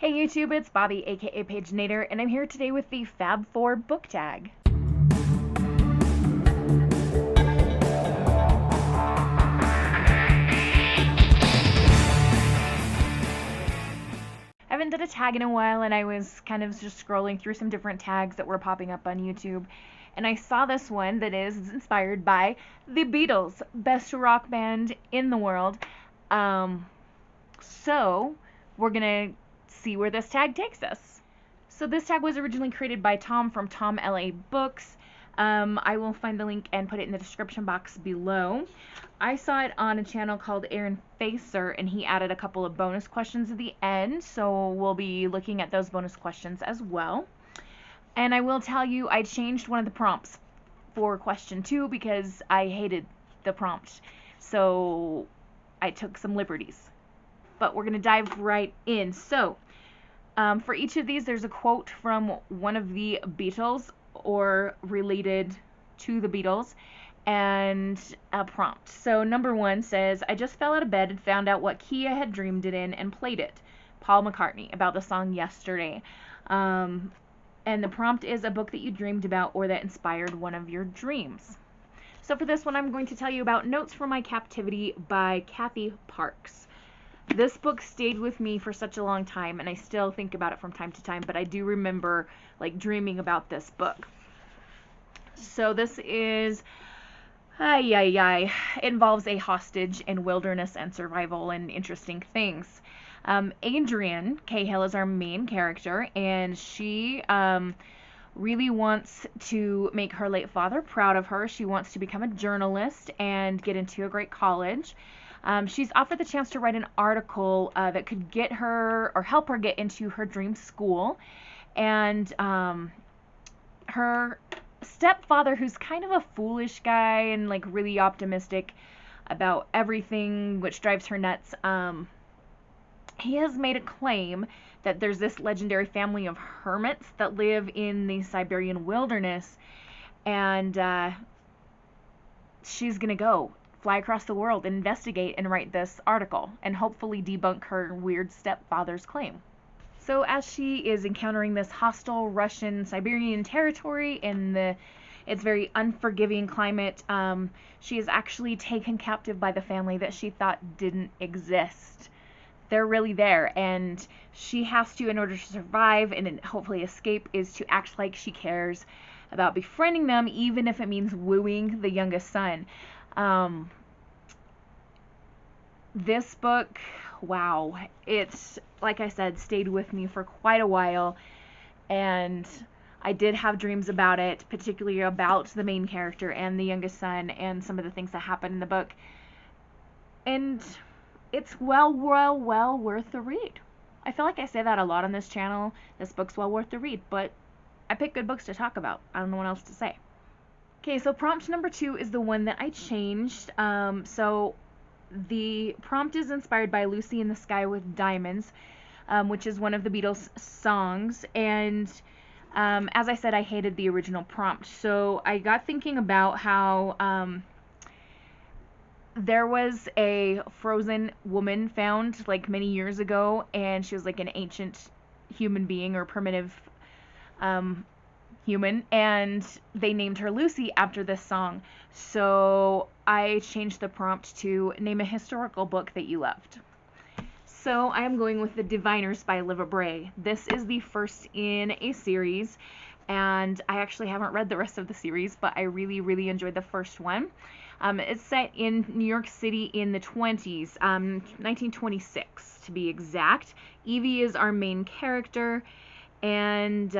Hey YouTube, it's Bobby, aka Paginator, and I'm here today with the Fab 4 book tag. I haven't done a tag in a while, and I was kind of just scrolling through some different tags that were popping up on YouTube, and I saw this one that is inspired by the Beatles, best rock band in the world. So we're gonna see where this tag takes us. So this tag was originally created by Tom from Tom LA Books. I will find the link and put it in the description box below. I saw it on a channel called Aaron Facer, and he added a couple of bonus questions at the end, so we'll be looking at those bonus questions as well. And I will tell you, I changed one of the prompts for question 2 because I hated the prompt, so I took some liberties. But we're going to dive right in. So for each of these, there's a quote from one of the Beatles or related to the Beatles and a prompt. So number 1 says, I just fell out of bed and found out what key I had dreamed it in and played it. Paul McCartney, about the song Yesterday. And the prompt is a book that you dreamed about or that inspired one of your dreams. So for this one, I'm going to tell you about Notes from My Captivity by Kathy Parks. This book stayed with me for such a long time, and I still think about it from time to time, but I do remember like dreaming about this book. So this is, it involves a hostage in wilderness and survival and interesting things. Adrienne Cahill is our main character, and she really wants to make her late father proud of her. She wants to become a journalist and get into a great college. She's offered the chance to write an article that could get her or help her get into her dream school. And her stepfather, who's kind of a foolish guy and like really optimistic about everything, which drives her nuts, he has made a claim that there's this legendary family of hermits that live in the Siberian wilderness, and she's gonna go fly across the world and investigate and write this article and hopefully debunk her weird stepfather's claim. So as she is encountering this hostile Russian Siberian territory in its very unforgiving climate, she is actually taken captive by the family that she thought didn't exist. They're really there, and she has to, in order to survive and hopefully escape, is to act like she cares about befriending them, even if it means wooing the youngest son. This book, wow, it's, like I said, stayed with me for quite a while, and I did have dreams about it, particularly about the main character and the youngest son and some of the things that happen in the book. And it's well worth the read. I feel like I say that a lot on this channel. This book's well worth the read, but I pick good books to talk about. I don't know what else to say. Okay, so prompt number 2 is the one that I changed. So the prompt is inspired by Lucy in the Sky with Diamonds, which is one of the Beatles songs. And as I said, I hated the original prompt. So I got thinking about how there was a frozen woman found like many years ago, and she was like an ancient human being or primitive human, and they named her Lucy after this song. So I changed the prompt to name a historical book that you loved. So I am going with The Diviners by Liva Bray. This is the first in a series, and I actually haven't read the rest of the series, but I really enjoyed the first one. It's set in New York City in the 20s, 1926 to be exact. Evie is our main character, and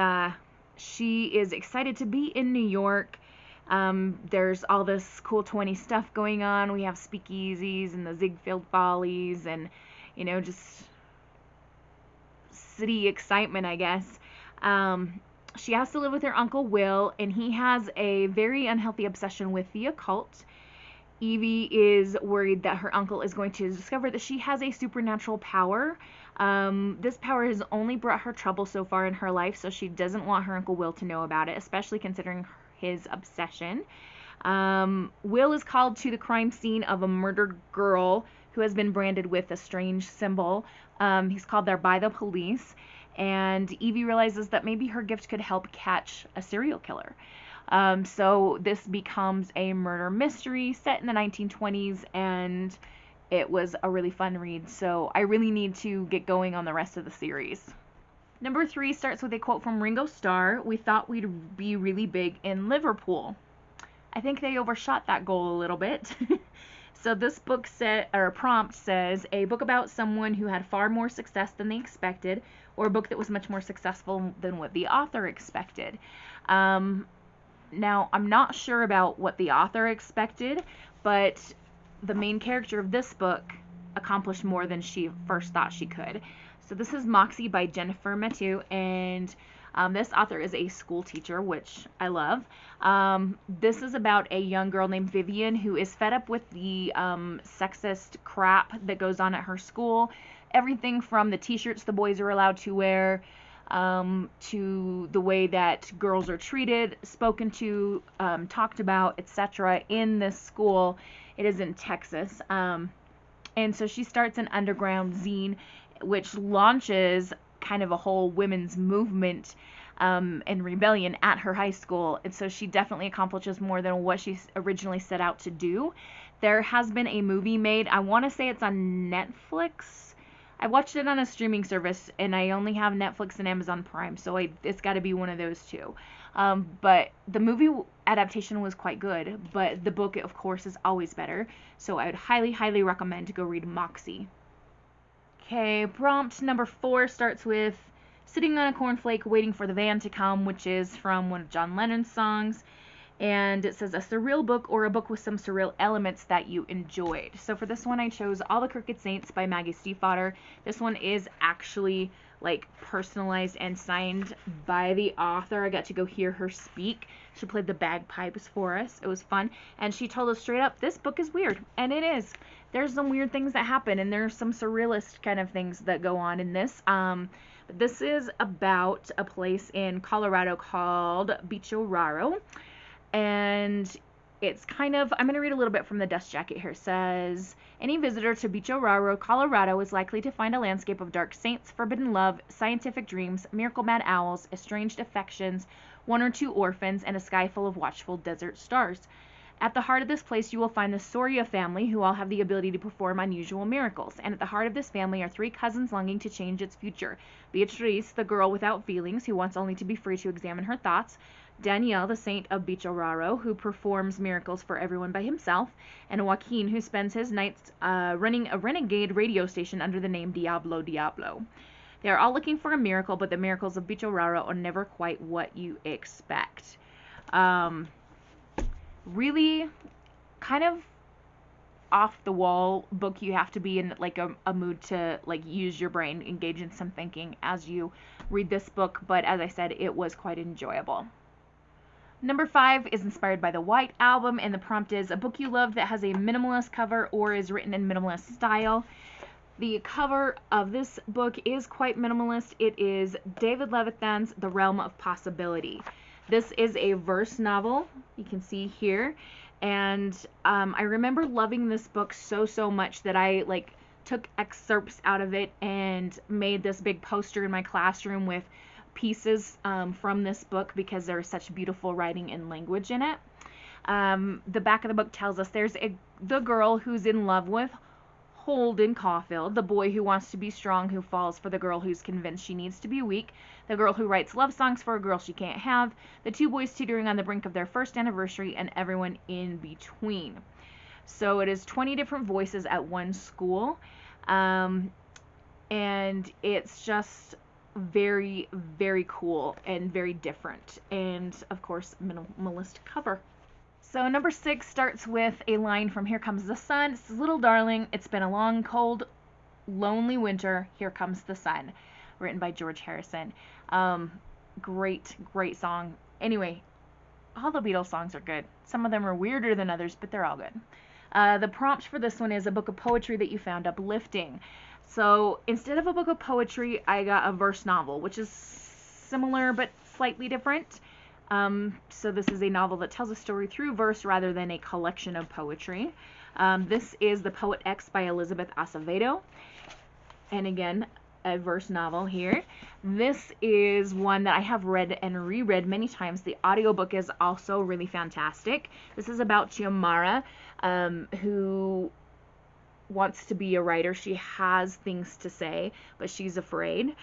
she is excited to be in New York. There's all this cool 20s stuff going on. We have speakeasies and the Ziegfeld Follies and, you know, just city excitement, I guess. She has to live with her Uncle Will, and he has a very unhealthy obsession with the occult. Evie is worried that her uncle is going to discover that she has a supernatural power. This power has only brought her trouble so far in her life, so she doesn't want her Uncle Will to know about it, especially considering his obsession. Will is called to the crime scene of a murdered girl who has been branded with a strange symbol He's called there by the police, and Evie realizes that maybe her gift could help catch a serial killer. So this becomes a murder mystery set in the 1920s, and it was a really fun read, so I really need to get going on the rest of the series. Number 3 starts with a quote from Ringo Starr: "We thought we'd be really big in Liverpool." I think they overshot that goal a little bit. So this book prompt says, a book about someone who had far more success than they expected, or a book that was much more successful than what the author expected. Now, I'm not sure about what the author expected, but the main character of this book accomplished more than she first thought she could. So this is Moxie by Jennifer Mathieu, and this author is a school teacher, which I love. This is about a young girl named Vivian who is fed up with the sexist crap that goes on at her school. Everything from the t-shirts the boys are allowed to wear, to the way that girls are treated, spoken to, talked about, etc. in this school. It is in Texas. And so she starts an underground zine which launches kind of a whole women's movement and rebellion at her high school. And so she definitely accomplishes more than what she originally set out to do. There has been a movie made. I want to say it's on Netflix. I watched it on a streaming service, and I only have Netflix and Amazon Prime, so it's got to be one of those two. But the movie adaptation was quite good, but the book, of course, is always better. So I would highly, highly recommend to go read Moxie. Okay, prompt number 4 starts with "Sitting on a cornflake waiting for the van to come," which is from one of John Lennon's songs. And it says, a surreal book or a book with some surreal elements that you enjoyed. So for this one, I chose All the Crooked Saints by Maggie Stiefvater. This one is actually like personalized and signed by the author. I got to go hear her speak. She played the bagpipes for us. It was fun. And she told us straight up, this book is weird. And it is. There's some weird things that happen, and there's some surrealist kind of things that go on in this. But this is about a place in Colorado called Bicho Raro. And it's kind of, I'm going to read a little bit from the dust jacket here. It says, any visitor to Bicho Raro, Colorado is likely to find a landscape of dark saints, forbidden love, scientific dreams, miracle mad owls, estranged affections, 1 or 2 orphans, and a sky full of watchful desert stars. At the heart of this place you will find the Soria family, who all have the ability to perform unusual miracles. And at the heart of this family are 3 cousins longing to change its future. Beatrice, the girl without feelings, who wants only to be free to examine her thoughts. Danielle, the saint of Bicho Raro, who performs miracles for everyone by himself. And Joaquin, who spends his nights running a renegade radio station under the name Diablo Diablo. They are all looking for a miracle, but the miracles of Bicho Raro are never quite what you expect. Really kind of off the wall book. You have to be in like a mood to like use your brain, engage in some thinking as you read this book, but as I said, it was quite enjoyable. Number 5 is inspired by the White Album, and the prompt is a book you love that has a minimalist cover or is written in minimalist style. The cover of this book is quite minimalist. It is David Levithan's The Realm of Possibility. This is a verse novel, you can see here, and I remember loving this book so much that I like took excerpts out of it and made this big poster in my classroom with pieces from this book because there is such beautiful writing and language in it. The back of the book tells us there's the girl who's in love with Holden Caulfield, the boy who wants to be strong, who falls for the girl who's convinced she needs to be weak, the girl who writes love songs for a girl she can't have, the 2 boys teetering on the brink of their first anniversary, and everyone in between. So it is 20 different voices at one school, and it's just very, very cool and very different, and of course minimalist cover. So number 6 starts with a line from Here Comes the Sun. It says, little darling, it's been a long, cold, lonely winter. Here comes the sun. Written by George Harrison. Great song. Anyway, all the Beatles songs are good. Some of them are weirder than others, but they're all good. The prompt for this one is a book of poetry that you found uplifting. So instead of a book of poetry, I got a verse novel, which is similar but slightly different. So this is a novel that tells a story through verse rather than a collection of poetry. This is The Poet X by Elizabeth Acevedo. And again, a verse novel here. This is one that I have read and reread many times. The audiobook is also really fantastic. This is about Chiamara, who wants to be a writer. She has things to say, but she's afraid.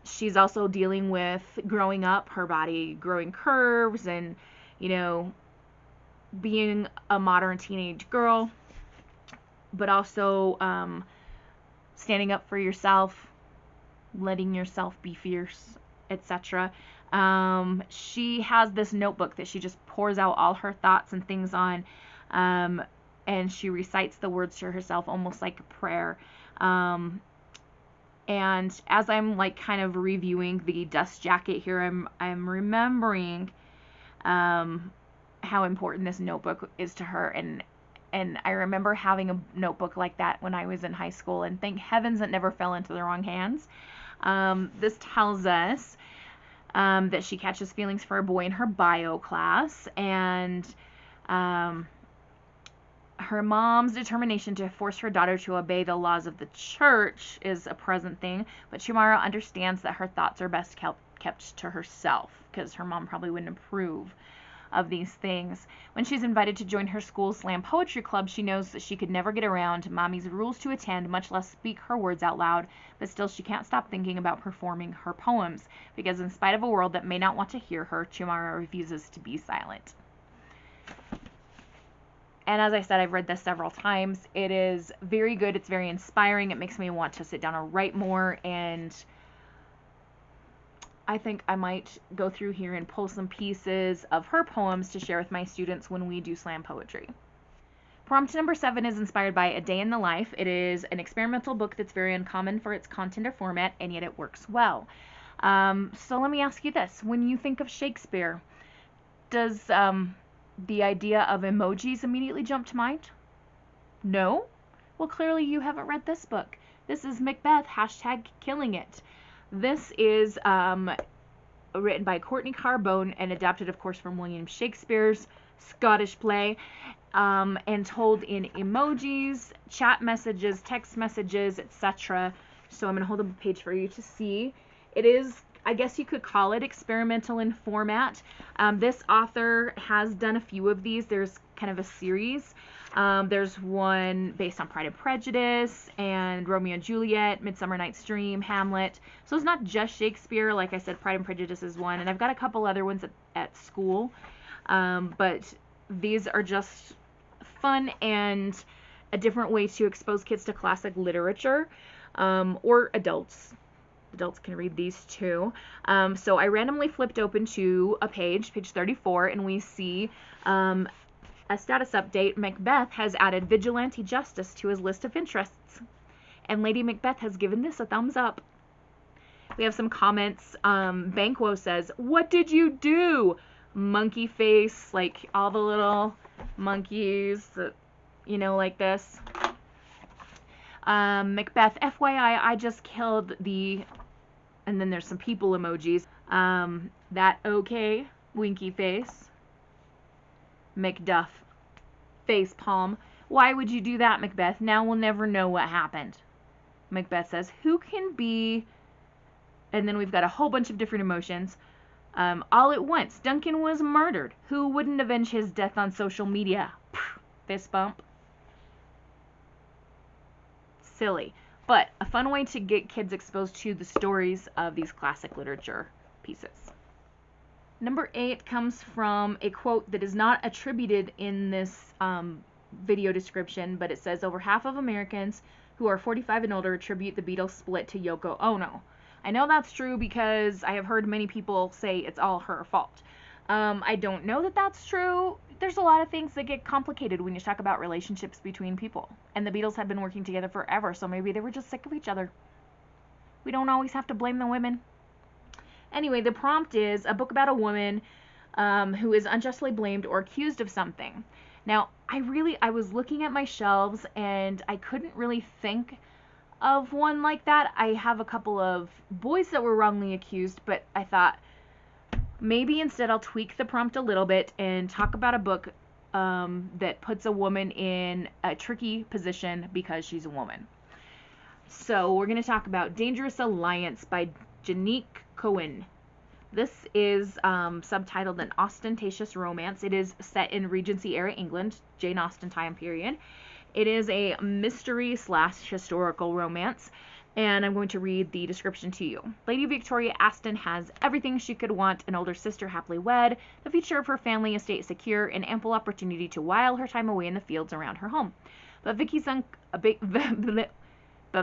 She's also dealing with growing up, her body growing curves, and, you know, being a modern teenage girl, but also standing up for yourself, letting yourself be fierce, etc. She has this notebook that she just pours out all her thoughts and things on, and she recites the words to herself almost like a prayer. And as I'm like kind of reviewing the dust jacket here, I'm remembering how important this notebook is to her, and I remember having a notebook like that when I was in high school, and thank heavens it never fell into the wrong hands. This tells us that she catches feelings for a boy in her bio class, and her mom's determination to force her daughter to obey the laws of the church is a present thing, but Chiamara understands that her thoughts are best kept to herself, because her mom probably wouldn't approve of these things. When she's invited to join her school's slam poetry club, she knows that she could never get around mommy's rules to attend, much less speak her words out loud, but still she can't stop thinking about performing her poems, because in spite of a world that may not want to hear her, Chiamara refuses to be silent. And as I said, I've read this several times. It is very good. It's very inspiring. It makes me want to sit down and write more, and I think I might go through here and pull some pieces of her poems to share with my students when we do slam poetry. Prompt number 7 is inspired by A Day in the Life. It is an experimental book that's very uncommon for its content or format, and yet it works well. So let me ask you this. When you think of Shakespeare, does the idea of emojis immediately jump to mind? No? Well, clearly you haven't read this book. This is Macbeth, #killing it. This is written by Courtney Carbone and adapted, of course, from William Shakespeare's Scottish play, and told in emojis, chat messages, text messages, etc. So I'm going to hold up a page for you to see. It is, I guess you could call it, experimental in format. This author has done a few of these. There's kind of a series. There's one based on Pride and Prejudice and Romeo and Juliet, Midsummer Night's Dream, Hamlet. So it's not just Shakespeare. Like I said, Pride and Prejudice is one, and I've got a couple other ones at school. But these are just fun and a different way to expose kids to classic literature, or adults. Adults can read these too. So I randomly flipped open to a page 34, and we see a status update. Macbeth has added vigilante justice to his list of interests, and Lady Macbeth has given this a thumbs up. We have some comments. Banquo says, "What did you do?" Monkey face, like all the little monkeys, you know, like this. Macbeth, FYI, I just killed the... And then there's some people emojis. That okay, winky face. Macduff, face palm. Why would you do that, Macbeth? Now we'll never know what happened. Macbeth says, who can be... And then we've got a whole bunch of different emotions. All at once, Duncan was murdered. Who wouldn't avenge his death on social media? Fist bump. Silly. But a fun way to get kids exposed to the stories of these classic literature pieces. Number 8 comes from a quote that is not attributed in this video description, but it says, over half of Americans who are 45 and older attribute the Beatles split to Yoko Ono. I know that's true because I have heard many people say it's all her fault. I don't know that that's true. There's a lot of things that get complicated when you talk about relationships between people. And the Beatles had been working together forever, so maybe they were just sick of each other. We don't always have to blame the women. Anyway, the prompt is a book about a woman who is unjustly blamed or accused of something. Now, I was looking at my shelves and I couldn't really think of one like that. I have a couple of boys that were wrongly accused, but I thought maybe instead I'll tweak the prompt a little bit and talk about a book that puts a woman in a tricky position because she's a woman. So we're going to talk about Dangerous Alliance by Janique Cohen. This is subtitled An Ostentatious Romance. It is set in Regency era England, Jane Austen time period. It is a mystery / historical romance, and I'm going to read the description to you. Lady Victoria Aston has everything she could want: an older sister happily wed, the future of her family estate secure, and ample opportunity to while her time away in the fields around her home. But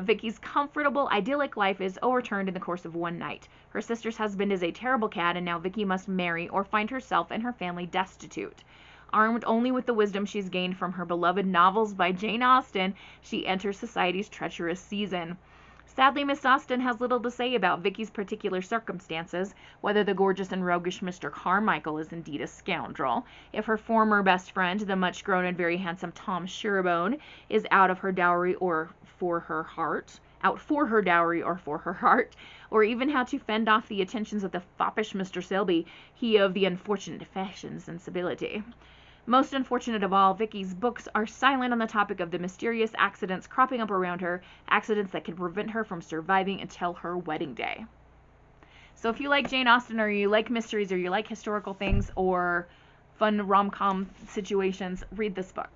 Vicky's comfortable, idyllic life is overturned in the course of one night. Her sister's husband is a terrible cad, and now Vicky must marry or find herself and her family destitute. Armed only with the wisdom she's gained from her beloved novels by Jane Austen, she enters society's treacherous season. Sadly, Miss Austen has little to say about Vicky's particular circumstances, whether the gorgeous and roguish Mr. Carmichael is indeed a scoundrel, if her former best friend, the much-grown and very handsome Tom Sherabone, is out for her dowry or for her heart, or even how to fend off the attentions of the foppish Mr. Selby, he of the unfortunate fashion sensibility. Most unfortunate of all, Vicky's books are silent on the topic of the mysterious accidents cropping up around her, accidents that could prevent her from surviving until her wedding day. So if you like Jane Austen, or you like mysteries, or you like historical things, or fun rom-com situations, read this book.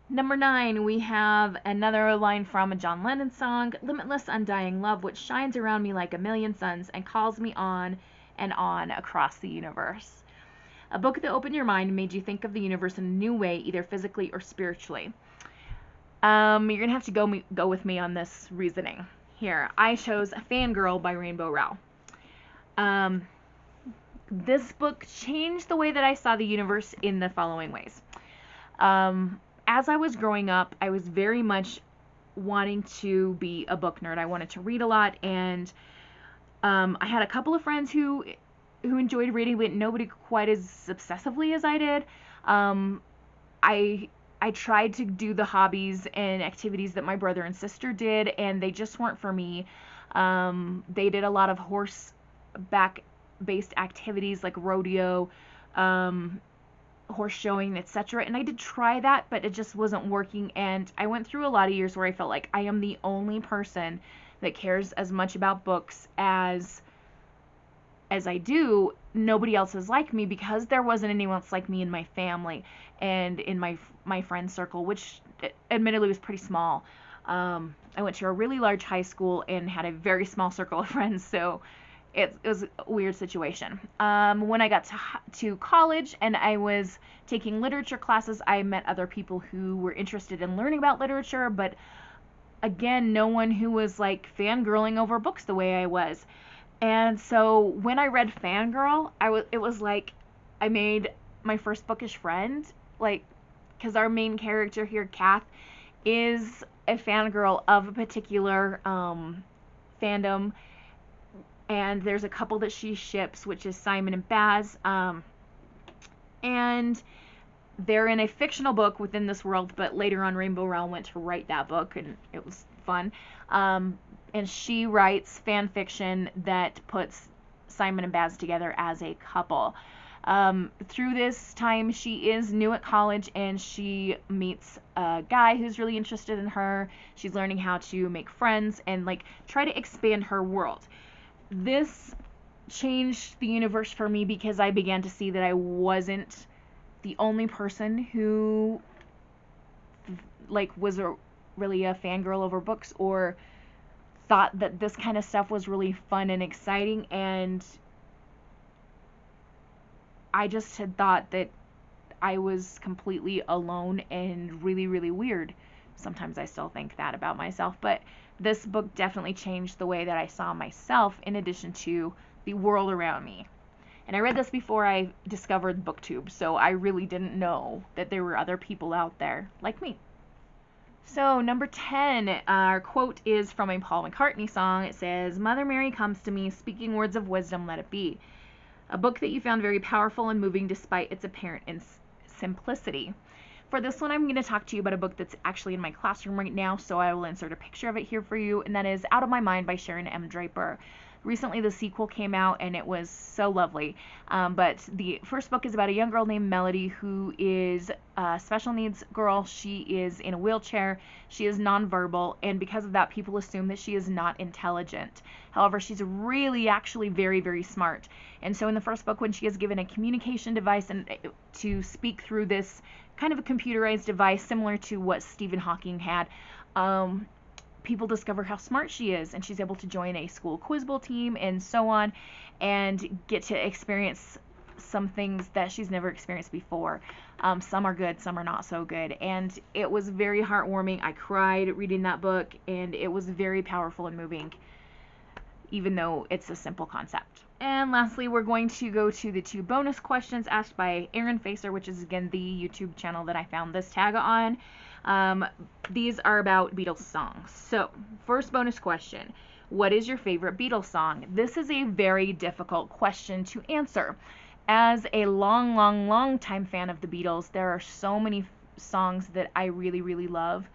Number 9, we have another line from a John Lennon song: "Limitless undying love which shines around me like a million suns and calls me on and on across the universe." A book that opened your mind and made you think of the universe in a new way, either physically or spiritually. You're going to have to go with me on this reasoning. Here, I chose Fangirl by Rainbow Rowell. This book changed the way that I saw the universe in the following ways. As I was growing up, I was very much wanting to be a book nerd. I wanted to read a lot, and I had a couple of friends who enjoyed reading, but nobody quite as obsessively as I did. I tried to do the hobbies and activities that my brother and sister did, and they just weren't for me. They did a lot of horseback-based activities like rodeo, horse showing, etc. And I did try that, but it just wasn't working. And I went through a lot of years where I felt like I am the only person that cares as much about books as I do. Nobody else is like me, because there wasn't anyone else like me in my family and in my friend circle, which admittedly was pretty small. I went to a really large high school and had a very small circle of friends, so it was a weird situation. When I got to college and I was taking literature classes, I met other people who were interested in learning about literature, but again, no one who was like fangirling over books the way I was. And so when I read Fangirl, it was like I made my first bookish friend, like, because our main character here, Kath, is a fangirl of a particular fandom, and there's a couple that she ships, which is Simon and Baz, and they're in a fictional book within this world, but later on Rainbow Rowell went to write that book, and it was fun. And she writes fan fiction that puts Simon and Baz together as a couple. Through this time, she is new at college, and she meets a guy who's really interested in her. She's learning how to make friends and like try to expand her world. This changed the universe for me, because I began to see that I wasn't the only person who like was really a fangirl over books, or thought that this kind of stuff was really fun and exciting. And I just had thought that I was completely alone and really, really weird. Sometimes I still think that about myself, but this book definitely changed the way that I saw myself, in addition to the world around me. And I read this before I discovered BookTube, so I really didn't know that there were other people out there like me. So number 10, our quote is from a Paul McCartney song. It says, "Mother Mary comes to me, speaking words of wisdom, let it be." A book that you found very powerful and moving despite its apparent simplicity. For this one, I'm going to talk to you about a book that's actually in my classroom right now, so I will insert a picture of it here for you, and that is Out of My Mind by Sharon M. Draper. Recently, the sequel came out, and it was so lovely. But the first book is about a young girl named Melody who is a special needs girl. She is in a wheelchair. She is nonverbal, and because of that, people assume that she is not intelligent. However, she's really actually very, very smart. And so in the first book, when she is given a communication device and to speak through this kind of a computerized device similar to what Stephen Hawking had, people discover how smart she is, and she's able to join a school quiz bowl team and so on, and get to experience some things that she's never experienced before. Some are good, some are not so good, and it was very heartwarming. I cried reading that book, and it was very powerful and moving, even though it's a simple concept. And lastly, we're going to go to the 2 bonus questions asked by Aaron Facer, which is again the YouTube channel that I found this tag on. These are about Beatles songs. So, first bonus question, what is your favorite Beatles song? This is a very difficult question to answer. As a long time fan of the Beatles, there are so many songs that I really, really love.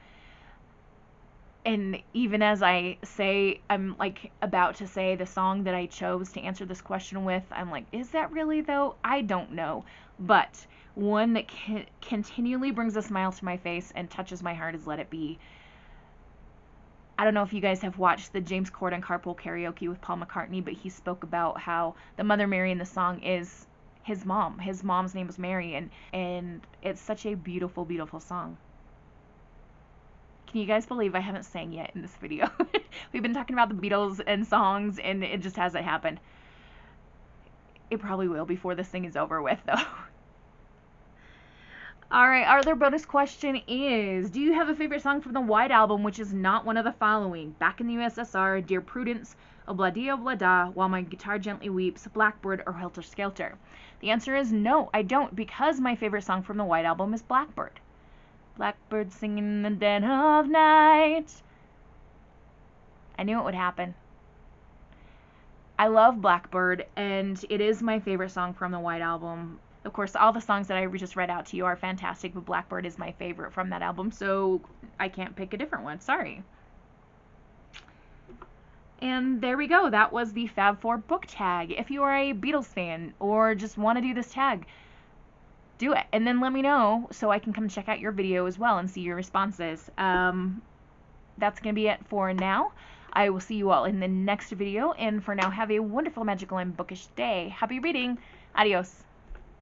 And even as I say, I'm like about to say the song that I chose to answer this question with, I'm like, is that really though? I don't know. But one that continually brings a smile to my face and touches my heart is Let It Be. I don't know if you guys have watched the James Corden Carpool Karaoke with Paul McCartney, but he spoke about how the Mother Mary in the song is his mom. His mom's name was Mary, and it's such a beautiful, beautiful song. Can you guys believe I haven't sang yet in this video? We've been talking about the Beatles and songs, and it just hasn't happened. It probably will before this thing is over with, though. Alright, our other bonus question is, do you have a favorite song from the White Album which is not one of the following? Back in the USSR, Dear Prudence, Obladi Oblada, While My Guitar Gently Weeps, Blackbird, or Helter Skelter? The answer is no, I don't, because my favorite song from the White Album is Blackbird. Blackbird singing in the dead of night. I knew it would happen. I love Blackbird, and it is my favorite song from the White Album. Of course, all the songs that I just read out to you are fantastic, but Blackbird is my favorite from that album, so I can't pick a different one. Sorry. And there we go. That was the Fab 4 book tag. If you are a Beatles fan or just want to do this tag, do it, and then let me know so I can come check out your video as well and see your responses. That's going to be it for now. I will see you all in the next video, and for now, have a wonderful, magical, and bookish day. Happy reading. Adios.